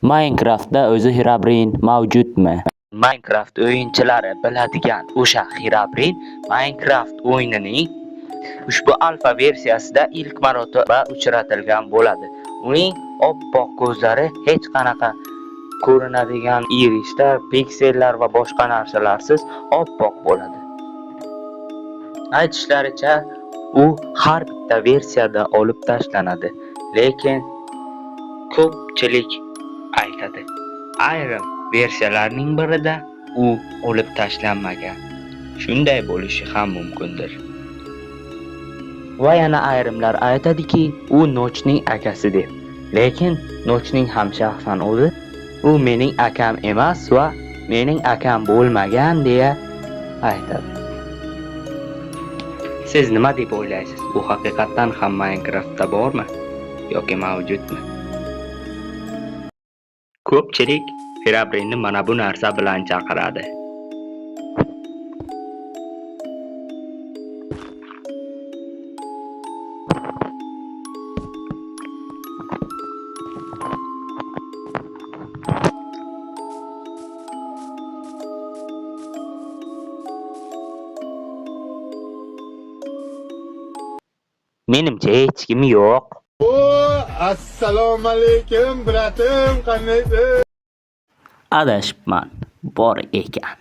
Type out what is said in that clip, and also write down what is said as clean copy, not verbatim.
Minecraftda o'zi Herobrine mavjudmi? Minecraft o'yinchilari biladigan o'sha Herobrine Minecraft o'yinining ushbu alfa versiyasida ilk marotaba uchratilgan bo'ladi. Uning oppoq ko'zlari hech qanaqa ko'rinadigan irislar, piksellar va boshqa narsalarsiz oppoq bo'ladi. Aytishlaricha, u har bitta versiyada olib tashlanadi, lekin ko'pchilik aytadi, ayrim versiyalarning birida u olib tashlanmagan. Shunday bo'lishi ham mumkindir. Va yana ayrimlar aytadiki, u Nochning akasi deb. Lekin Nochning ham shaxsan o'zi u mening akam emas va mening akam bo'lmagan deya aytadi. Siz nima deb o'ylaysiz? Bu haqiqatan ham Minecraftda bormi yoki mavjudmi? Ko'pchilik Herobrine'ni mana bu narsa bilan chaqiradi. Menimcha hech kim yo'q. Assalomu alaykum, bratim, qandaysiz? Adashibman, bor ekan.